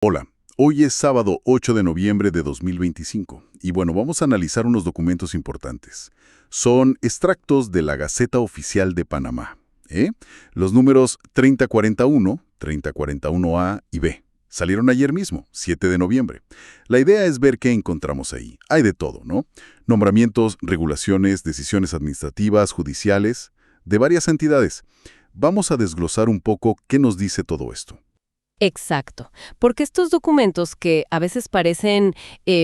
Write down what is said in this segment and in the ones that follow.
Hola, hoy es sábado 8 de noviembre de 2025 y bueno, vamos a analizar unos documentos importantes. Son extractos de la Gaceta Oficial de Panamá, ¿eh? Los números 3041, 3041A y B. Salieron ayer mismo, 7 de noviembre. La idea es ver qué encontramos ahí. Hay de todo, ¿no? Nombramientos, regulaciones, decisiones administrativas, judiciales, de varias entidades. Vamos a desglosar un poco qué nos dice todo esto. Exacto, porque estos documentos que a veces parecen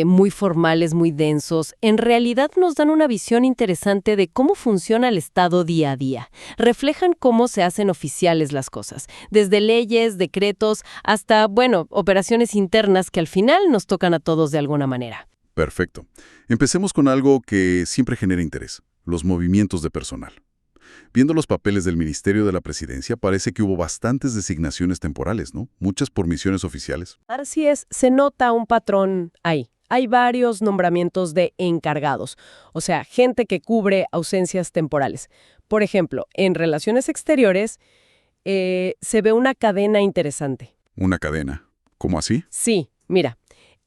muy formales, muy densos, en realidad nos dan una visión interesante de cómo funciona el Estado día a día. Reflejan cómo se hacen oficiales las cosas, desde leyes, decretos, hasta, bueno, operaciones internas que al final nos tocan a todos de alguna manera. Perfecto. Empecemos con algo que siempre genera interés, los movimientos de personal. Viendo los papeles del Ministerio de la Presidencia, parece que hubo bastantes designaciones temporales, ¿no? Muchas por misiones oficiales. Así es, se nota un patrón ahí. Hay varios nombramientos de encargados, o sea, gente que cubre ausencias temporales. Por ejemplo, en Relaciones Exteriores se ve una cadena interesante. Una cadena. ¿Cómo así? Sí, mira,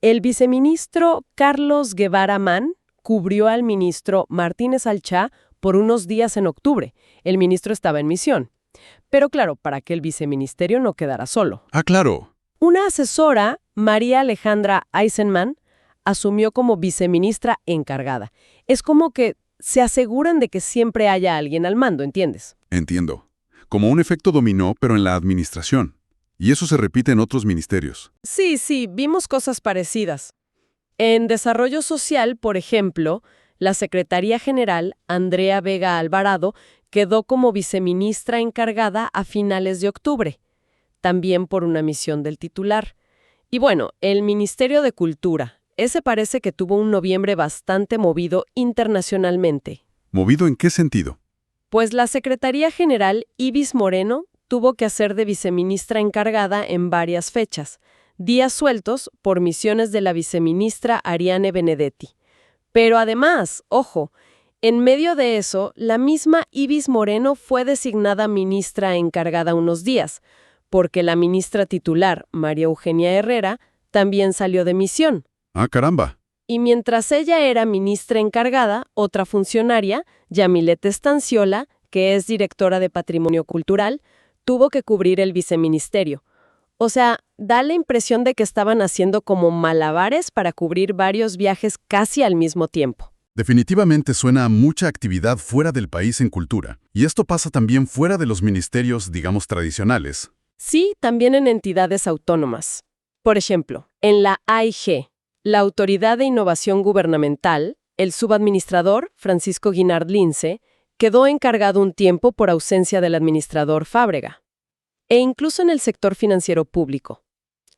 el viceministro Carlos Guevara Mann cubrió al ministro Martínez Alchá por unos días en octubre. El ministro estaba en misión. Pero claro, para que el viceministerio no quedara solo. Ah, claro. Una asesora, María Alejandra Eisenman, asumió como viceministra encargada. Es como que se aseguran de que siempre haya alguien al mando, ¿entiendes? Entiendo. Como un efecto dominó, pero en la administración. Y eso se repite en otros ministerios. Sí, vimos cosas parecidas. En Desarrollo Social, por ejemplo, la Secretaría General, Andrea Vega Alvarado, quedó como viceministra encargada a finales de octubre, también por una misión del titular. Y bueno, el Ministerio de Cultura, ese parece que tuvo un noviembre bastante movido internacionalmente. ¿Movido en qué sentido? Pues la Secretaría General, Ibis Moreno, tuvo que hacer de viceministra encargada en varias fechas, días sueltos por misiones de la viceministra Ariane Benedetti. Pero además, ojo, en medio de eso, la misma Ibis Moreno fue designada ministra encargada unos días, porque la ministra titular, María Eugenia Herrera, también salió de misión. Ah, caramba. Y mientras ella era ministra encargada, otra funcionaria, Yamilet Estanciola, que es directora de Patrimonio Cultural, tuvo que cubrir el viceministerio. O sea, da la impresión de que estaban haciendo como malabares para cubrir varios viajes casi al mismo tiempo. Definitivamente suena a mucha actividad fuera del país en cultura. Y esto pasa también fuera de los ministerios, digamos, tradicionales. Sí, también en entidades autónomas. Por ejemplo, en la AIG, la Autoridad de Innovación Gubernamental, el subadministrador, Francisco Guinard Lince, quedó encargado un tiempo por ausencia del administrador Fábrega. E incluso en el sector financiero público.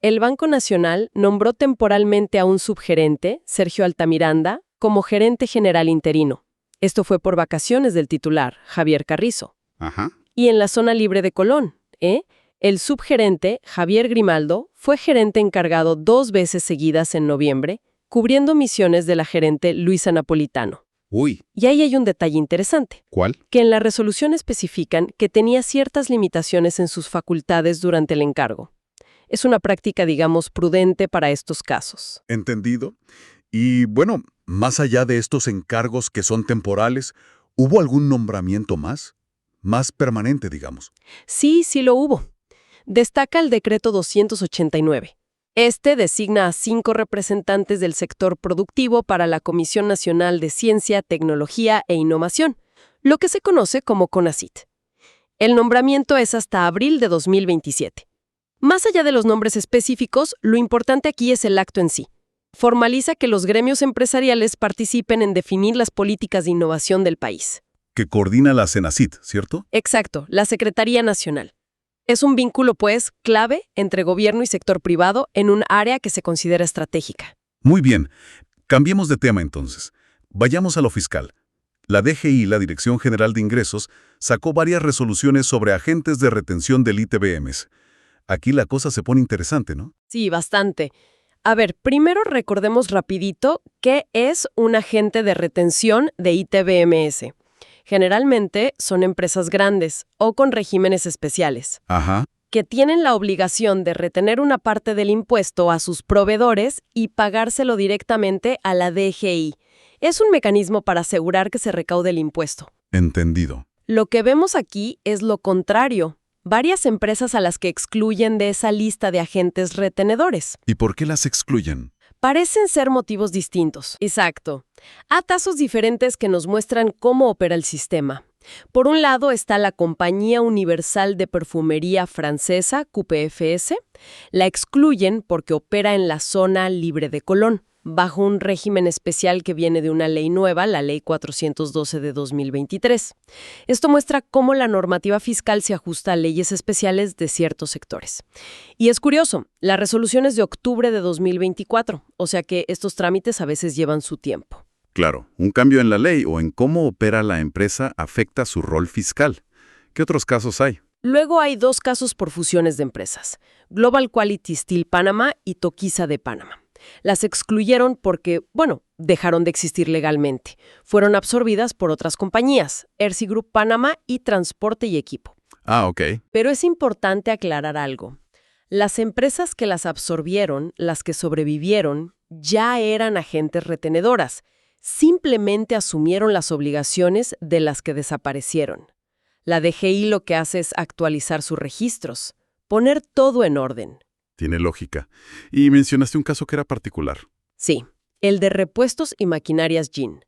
El Banco Nacional nombró temporalmente a un subgerente, Sergio Altamiranda, como gerente general interino. Esto fue por vacaciones del titular, Javier Carrizo. Ajá. Y en la zona libre de Colón, el subgerente, Javier Grimaldo, fue gerente encargado 2 veces seguidas en noviembre, cubriendo misiones de la gerente Luisa Napolitano. Uy. Y ahí hay un detalle interesante. ¿Cuál? Que en la resolución especifican que tenía ciertas limitaciones en sus facultades durante el encargo. Es una práctica, digamos, prudente para estos casos. Entendido. Y bueno, más allá de estos encargos que son temporales, ¿hubo algún nombramiento más? Más permanente, digamos. Sí lo hubo. Destaca el decreto 289. Este designa a 5 representantes del sector productivo para la Comisión Nacional de Ciencia, Tecnología e Innovación, lo que se conoce como CONACYT. El nombramiento es hasta abril de 2027. Más allá de los nombres específicos, lo importante aquí es el acto en sí. Formaliza que los gremios empresariales participen en definir las políticas de innovación del país. Que coordina la CENACYT, ¿cierto? Exacto, la Secretaría Nacional. Es un vínculo, pues, clave entre gobierno y sector privado en un área que se considera estratégica. Muy bien. Cambiemos de tema entonces. Vayamos a lo fiscal. La DGI, la Dirección General de Ingresos, sacó varias resoluciones sobre agentes de retención del ITBMS. Aquí la cosa se pone interesante, ¿no? Sí, bastante. A ver, primero recordemos rapidito qué es un agente de retención de ITBMS. Generalmente son empresas grandes o con regímenes especiales. Ajá. que tienen la obligación de retener una parte del impuesto a sus proveedores y pagárselo directamente a la DGI. Es un mecanismo para asegurar que se recaude el impuesto. Entendido. Lo que vemos aquí es lo contrario. Varias empresas a las que excluyen de esa lista de agentes retenedores. ¿Y por qué las excluyen? Parecen ser motivos distintos. Exacto. Atazos diferentes que nos muestran cómo opera el sistema. Por un lado está la Compañía Universal de Perfumería Francesa, QPFS. La excluyen porque opera en la zona libre de Colón, bajo un régimen especial que viene de una ley nueva, la Ley 412 de 2023. Esto muestra cómo la normativa fiscal se ajusta a leyes especiales de ciertos sectores. Y es curioso, la resolución es de octubre de 2024, o sea que estos trámites a veces llevan su tiempo. Claro, un cambio en la ley o en cómo opera la empresa afecta su rol fiscal. ¿Qué otros casos hay? Luego hay dos casos por fusiones de empresas, Global Quality Steel Panama y Toquisa de Panamá. Las excluyeron porque, dejaron de existir legalmente. Fueron absorbidas por otras compañías, Ersi Group Panamá y Transporte y Equipo. Ah, ok. Pero es importante aclarar algo. Las empresas que las absorbieron, las que sobrevivieron, ya eran agentes retenedoras. Simplemente asumieron las obligaciones de las que desaparecieron. La DGI lo que hace es actualizar sus registros, poner todo en orden. Tiene lógica. Y mencionaste un caso que era particular. Sí, el de repuestos y maquinarias GIN.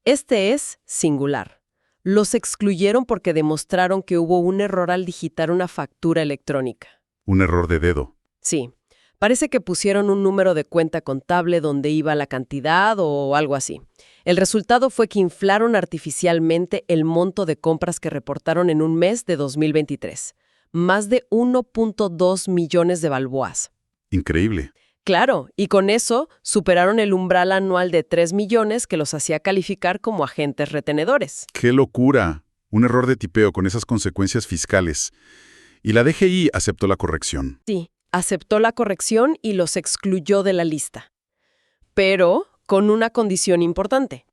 Este es singular. Los excluyeron porque demostraron que hubo un error al digitar una factura electrónica. Un error de dedo. Sí, parece que pusieron un número de cuenta contable donde iba la cantidad o algo así. El resultado fue que inflaron artificialmente el monto de compras que reportaron en un mes de 2023. Más de 1.2 millones de balboas. Increíble. Claro, y con eso superaron el umbral anual de 3 millones que los hacía calificar como agentes retenedores. ¡Qué locura! Un error de tipeo con esas consecuencias fiscales. Y la DGI aceptó la corrección. Sí, aceptó la corrección y los excluyó de la lista. Pero con una condición importante.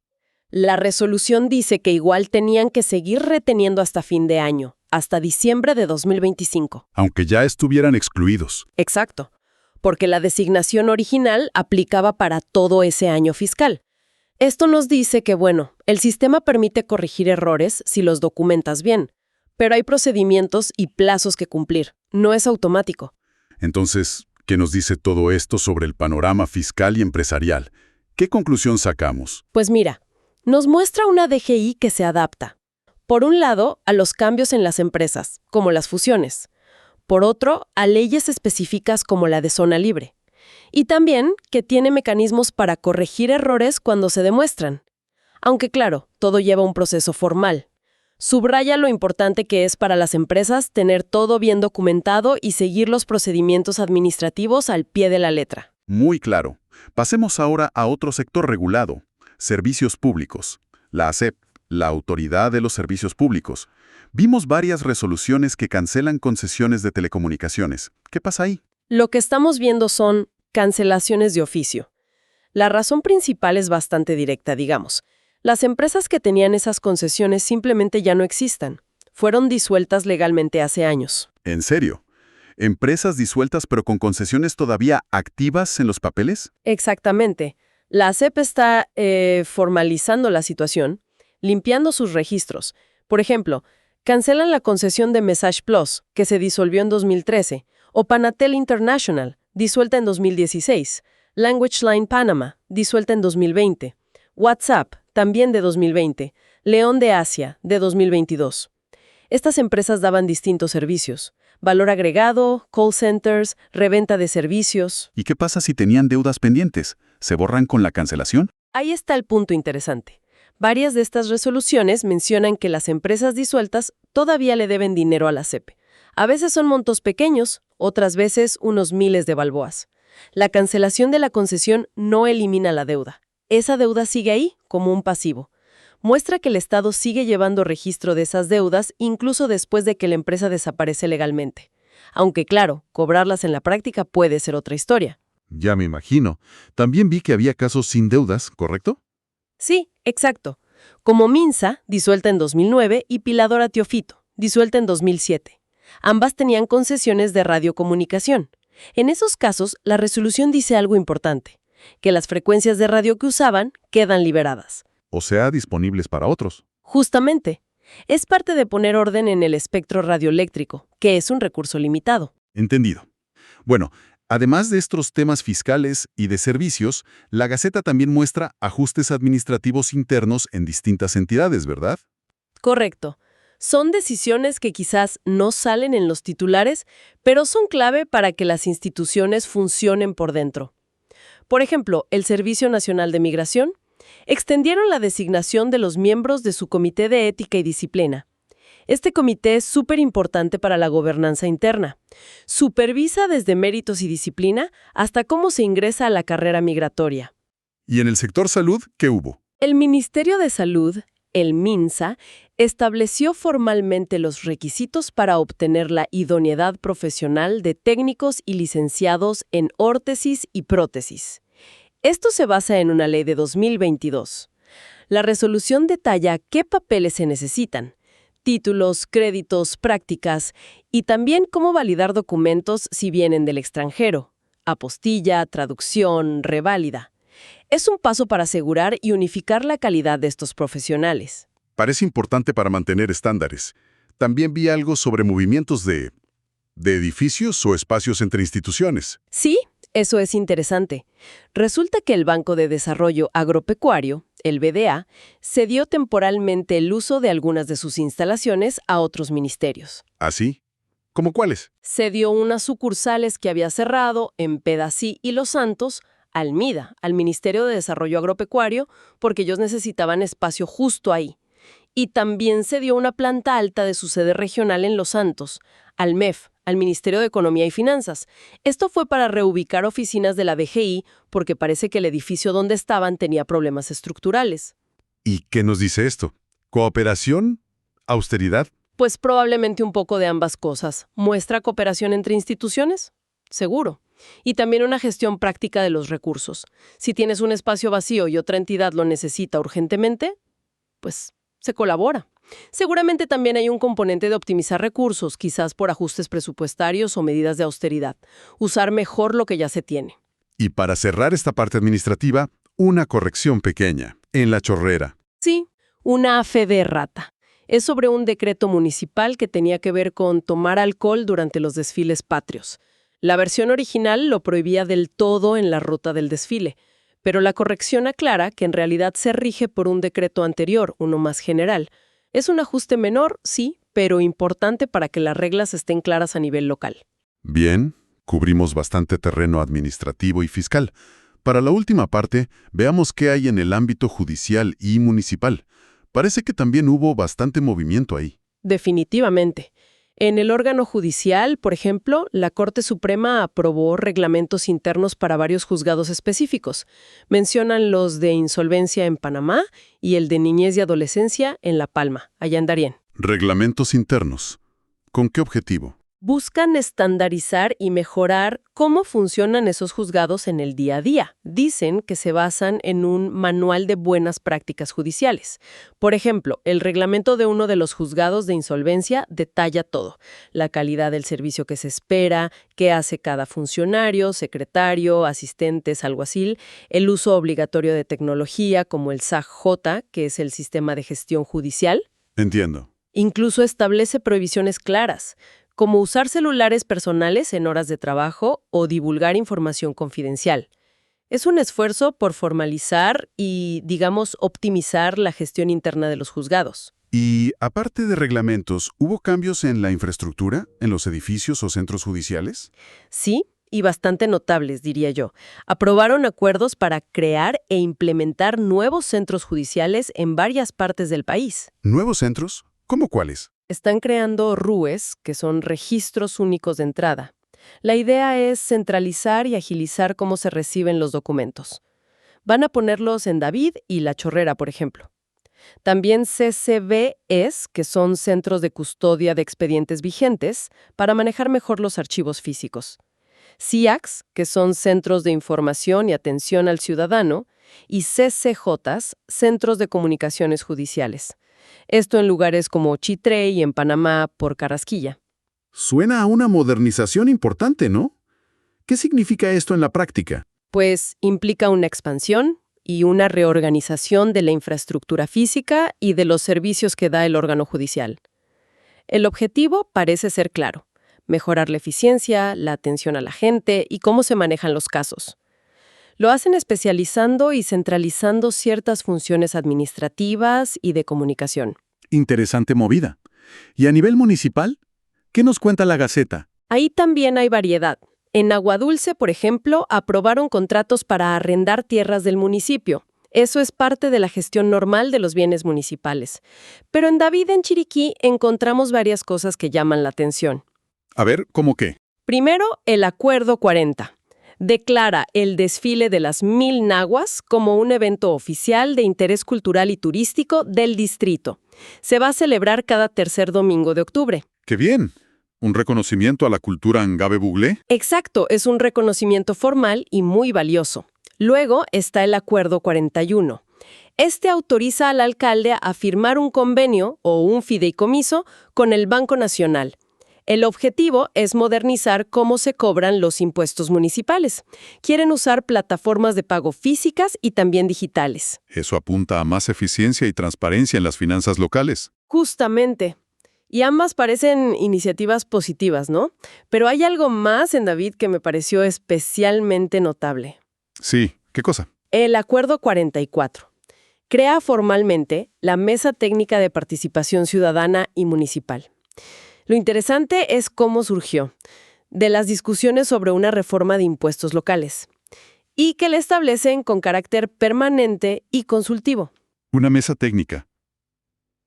La resolución dice que igual tenían que seguir reteniendo hasta fin de año, hasta diciembre de 2025. Aunque ya estuvieran excluidos. Exacto, porque la designación original aplicaba para todo ese año fiscal. Esto nos dice que, el sistema permite corregir errores si los documentas bien, pero hay procedimientos y plazos que cumplir. No es automático. Entonces, ¿qué nos dice todo esto sobre el panorama fiscal y empresarial? ¿Qué conclusión sacamos? Pues mira, nos muestra una DGI que se adapta. Por un lado, a los cambios en las empresas, como las fusiones. Por otro, a leyes específicas como la de zona libre. Y también que tiene mecanismos para corregir errores cuando se demuestran. Aunque claro, todo lleva un proceso formal. Subraya lo importante que es para las empresas tener todo bien documentado y seguir los procedimientos administrativos al pie de la letra. Muy claro. Pasemos ahora a otro sector regulado, servicios públicos. La ASEP, la Autoridad de los Servicios Públicos. Vimos varias resoluciones que cancelan concesiones de telecomunicaciones. ¿Qué pasa ahí? Lo que estamos viendo son cancelaciones de oficio. La razón principal es bastante directa, digamos. Las empresas que tenían esas concesiones simplemente ya no existan. Fueron disueltas legalmente hace años. ¿En serio? ¿Empresas disueltas pero con concesiones todavía activas en los papeles? Exactamente. La ASEP está formalizando la situación, limpiando sus registros. Por ejemplo, cancelan la concesión de Message Plus, que se disolvió en 2013, o Panatel International, disuelta en 2016, Language Line Panama, disuelta en 2020, WhatsApp, también de 2020, León de Asia, de 2022. Estas empresas daban distintos servicios: valor agregado, call centers, reventa de servicios. ¿Y qué pasa si tenían deudas pendientes? ¿Se borran con la cancelación? Ahí está el punto interesante. Varias de estas resoluciones mencionan que las empresas disueltas todavía le deben dinero a la SEP. A veces son montos pequeños, otras veces unos miles de balboas. La cancelación de la concesión no elimina la deuda. Esa deuda sigue ahí como un pasivo. Muestra que el Estado sigue llevando registro de esas deudas incluso después de que la empresa desaparece legalmente. Aunque claro, cobrarlas en la práctica puede ser otra historia. Ya me imagino. También vi que había casos sin deudas, ¿correcto? Sí, exacto. Como Minsa, disuelta en 2009, y Piladora Teofito, disuelta en 2007. Ambas tenían concesiones de radiocomunicación. En esos casos, la resolución dice algo importante, que las frecuencias de radio que usaban quedan liberadas. O sea, disponibles para otros. Justamente, es parte de poner orden en el espectro radioeléctrico, que es un recurso limitado. Entendido. Bueno, además de estos temas fiscales y de servicios, la Gaceta también muestra ajustes administrativos internos en distintas entidades, ¿verdad? Correcto. Son decisiones que quizás no salen en los titulares, pero son clave para que las instituciones funcionen por dentro. Por ejemplo, el Servicio Nacional de Migración extendieron la designación de los miembros de su Comité de Ética y Disciplina. Este comité es súper importante para la gobernanza interna. Supervisa desde méritos y disciplina hasta cómo se ingresa a la carrera migratoria. ¿Y en el sector salud qué hubo? El Ministerio de Salud, el MINSA, estableció formalmente los requisitos para obtener la idoneidad profesional de técnicos y licenciados en órtesis y prótesis. Esto se basa en una ley de 2022. La resolución detalla qué papeles se necesitan, títulos, créditos, prácticas y también cómo validar documentos si vienen del extranjero, apostilla, traducción, reválida. Es un paso para asegurar y unificar la calidad de estos profesionales. Parece importante para mantener estándares. También vi algo sobre movimientos de edificios o espacios entre instituciones. Sí, eso es interesante. Resulta que el Banco de Desarrollo Agropecuario, el BDA, cedió temporalmente el uso de algunas de sus instalaciones a otros ministerios. ¿Así? ¿Cómo cuáles? Cedió unas sucursales que había cerrado en Pedací y Los Santos al MIDA, al Ministerio de Desarrollo Agropecuario, porque ellos necesitaban espacio justo ahí. Y también cedió una planta alta de su sede regional en Los Santos, al MEF, al Ministerio de Economía y Finanzas. Esto fue para reubicar oficinas de la DGI porque parece que el edificio donde estaban tenía problemas estructurales. ¿Y qué nos dice esto? ¿Cooperación? ¿Austeridad? Pues probablemente un poco de ambas cosas. ¿Muestra cooperación entre instituciones? Seguro. Y también una gestión práctica de los recursos. Si tienes un espacio vacío y otra entidad lo necesita urgentemente, pues se colabora. Seguramente también hay un componente de optimizar recursos, quizás por ajustes presupuestarios o medidas de austeridad. Usar mejor lo que ya se tiene. Y para cerrar esta parte administrativa, una corrección pequeña, en la chorrera. Sí, una fe de errata. Es sobre un decreto municipal que tenía que ver con tomar alcohol durante los desfiles patrios. La versión original lo prohibía del todo en la ruta del desfile, pero la corrección aclara que en realidad se rige por un decreto anterior, uno más general. Es un ajuste menor, sí, pero importante para que las reglas estén claras a nivel local. Bien, cubrimos bastante terreno administrativo y fiscal. Para la última parte, veamos qué hay en el ámbito judicial y municipal. Parece que también hubo bastante movimiento ahí. Definitivamente. En el órgano judicial, por ejemplo, la Corte Suprema aprobó reglamentos internos para varios juzgados específicos. Mencionan los de insolvencia en Panamá y el de niñez y adolescencia en La Palma, allá en Darién. Reglamentos internos. ¿Con qué objetivo? Buscan estandarizar y mejorar cómo funcionan esos juzgados en el día a día. Dicen que se basan en un manual de buenas prácticas judiciales. Por ejemplo, el reglamento de uno de los juzgados de insolvencia detalla todo: la calidad del servicio que se espera, qué hace cada funcionario, secretario, asistentes, alguacil, el uso obligatorio de tecnología como el SAG-J, que es el Sistema de Gestión Judicial. Entiendo. Incluso establece prohibiciones claras, como usar celulares personales en horas de trabajo o divulgar información confidencial. Es un esfuerzo por formalizar y, digamos, optimizar la gestión interna de los juzgados. Y, aparte de reglamentos, ¿hubo cambios en la infraestructura, en los edificios o centros judiciales? Sí, y bastante notables, diría yo. Aprobaron acuerdos para crear e implementar nuevos centros judiciales en varias partes del país. ¿Nuevos centros? ¿Cómo cuáles? Están creando RUEs, que son registros únicos de entrada. La idea es centralizar y agilizar cómo se reciben los documentos. Van a ponerlos en David y La Chorrera, por ejemplo. También CCBs, que son centros de custodia de expedientes vigentes, para manejar mejor los archivos físicos. CIACs, que son centros de información y atención al ciudadano, y CCJs, centros de comunicaciones judiciales. Esto en lugares como Chitré y en Panamá por Carrasquilla. Suena a una modernización importante, ¿no? ¿Qué significa esto en la práctica? Pues implica una expansión y una reorganización de la infraestructura física y de los servicios que da el órgano judicial. El objetivo parece ser claro: mejorar la eficiencia, la atención a la gente y cómo se manejan los casos. Lo hacen especializando y centralizando ciertas funciones administrativas y de comunicación. Interesante movida. ¿Y a nivel municipal? ¿Qué nos cuenta la Gaceta? Ahí también hay variedad. En Aguadulce, por ejemplo, aprobaron contratos para arrendar tierras del municipio. Eso es parte de la gestión normal de los bienes municipales. Pero en David, en Chiriquí, encontramos varias cosas que llaman la atención. A ver, ¿cómo qué? Primero, el Acuerdo 40. Declara el desfile de las 1000 naguas como un evento oficial de interés cultural y turístico del distrito. Se va a celebrar cada tercer domingo de octubre. ¡Qué bien! ¿Un reconocimiento a la cultura Angabe Buglé? Exacto, es un reconocimiento formal y muy valioso. Luego está el Acuerdo 41. Este autoriza al alcalde a firmar un convenio o un fideicomiso con el Banco Nacional. El objetivo es modernizar cómo se cobran los impuestos municipales. Quieren usar plataformas de pago físicas y también digitales. Eso apunta a más eficiencia y transparencia en las finanzas locales. Justamente. Y ambas parecen iniciativas positivas, ¿no? Pero hay algo más en David que me pareció especialmente notable. Sí, ¿qué cosa? El Acuerdo 44. Crea formalmente la Mesa Técnica de Participación Ciudadana y Municipal. Lo interesante es cómo surgió, de las discusiones sobre una reforma de impuestos locales, y que la establecen con carácter permanente y consultivo. Una mesa técnica.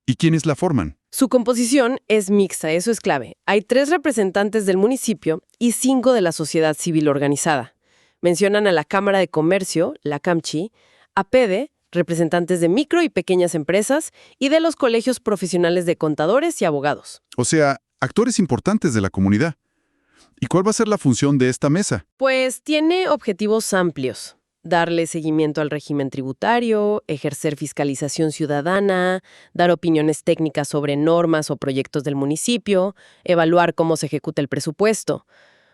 ¿Y quiénes la forman? Su composición es mixta, eso es clave. Hay 3 representantes del municipio y 5 de la sociedad civil organizada. Mencionan a la Cámara de Comercio, la CAMCHI, a PEDE, representantes de micro y pequeñas empresas, y de los colegios profesionales de contadores y abogados. O sea, actores importantes de la comunidad. ¿Y cuál va a ser la función de esta mesa? Pues tiene objetivos amplios: darle seguimiento al régimen tributario, ejercer fiscalización ciudadana, dar opiniones técnicas sobre normas o proyectos del municipio, evaluar cómo se ejecuta el presupuesto.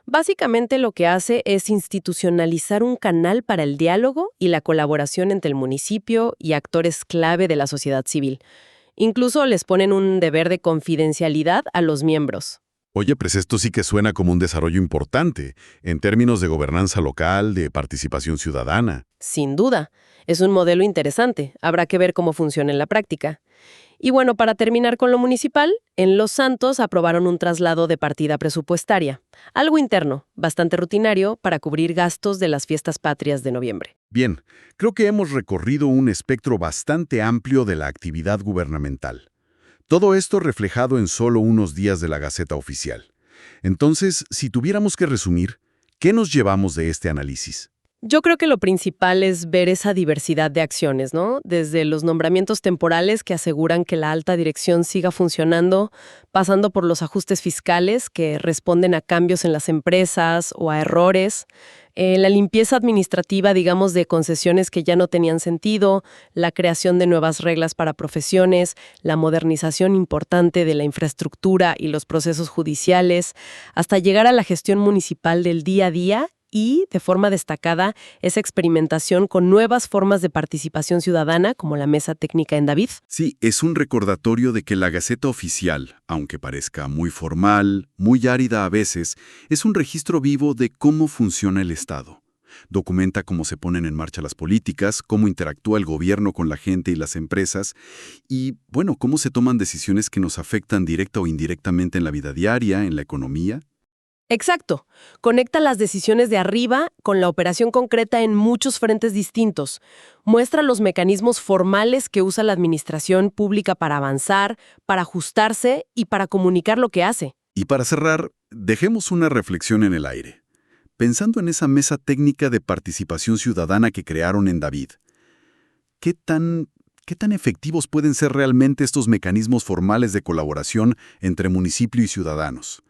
Básicamente lo que hace es institucionalizar un canal para el diálogo y la colaboración entre el municipio y actores clave de la sociedad civil. Incluso les ponen un deber de confidencialidad a los miembros. Oye, pues esto sí que suena como un desarrollo importante, en términos de gobernanza local, de participación ciudadana. Sin duda, es un modelo interesante. Habrá que ver cómo funciona en la práctica. Y bueno, para terminar con lo municipal, en Los Santos aprobaron un traslado de partida presupuestaria. Algo interno, bastante rutinario, para cubrir gastos de las fiestas patrias de noviembre. Bien, creo que hemos recorrido un espectro bastante amplio de la actividad gubernamental. Todo esto reflejado en solo unos días de la Gaceta Oficial. Entonces, si tuviéramos que resumir, ¿qué nos llevamos de este análisis? Yo creo que lo principal es ver esa diversidad de acciones, ¿no? Desde los nombramientos temporales que aseguran que la alta dirección siga funcionando, pasando por los ajustes fiscales que responden a cambios en las empresas o a errores, la limpieza administrativa, digamos, de concesiones que ya no tenían sentido, la creación de nuevas reglas para profesiones, la modernización importante de la infraestructura y los procesos judiciales, hasta llegar a la gestión municipal del día a día y, de forma destacada, esa experimentación con nuevas formas de participación ciudadana, como la Mesa Técnica en David. Sí, es un recordatorio de que la Gaceta Oficial, aunque parezca muy formal, muy árida a veces, es un registro vivo de cómo funciona el Estado. Documenta cómo se ponen en marcha las políticas, cómo interactúa el gobierno con la gente y las empresas, y, bueno, cómo se toman decisiones que nos afectan directa o indirectamente en la vida diaria, en la economía. Exacto. Conecta las decisiones de arriba con la operación concreta en muchos frentes distintos. Muestra los mecanismos formales que usa la administración pública para avanzar, para ajustarse y para comunicar lo que hace. Y para cerrar, dejemos una reflexión en el aire. Pensando en esa mesa técnica de participación ciudadana que crearon en David, ¿qué tan efectivos pueden ser realmente estos mecanismos formales de colaboración entre municipio y ciudadanos?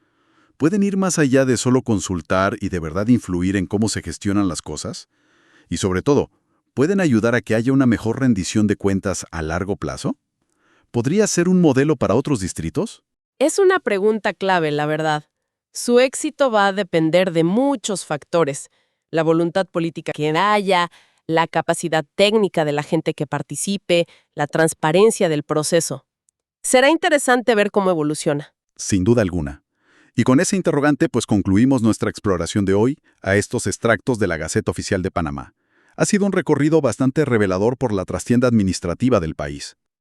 ¿Pueden ir más allá de solo consultar y de verdad influir en cómo se gestionan las cosas? Y sobre todo, ¿pueden ayudar a que haya una mejor rendición de cuentas a largo plazo? ¿Podría ser un modelo para otros distritos? Es una pregunta clave, la verdad. Su éxito va a depender de muchos factores: la voluntad política que haya, la capacidad técnica de la gente que participe, la transparencia del proceso. Será interesante ver cómo evoluciona. Sin duda alguna. Y con ese interrogante, pues concluimos nuestra exploración de hoy a estos extractos de la Gaceta Oficial de Panamá. Ha sido un recorrido bastante revelador por la trastienda administrativa del país.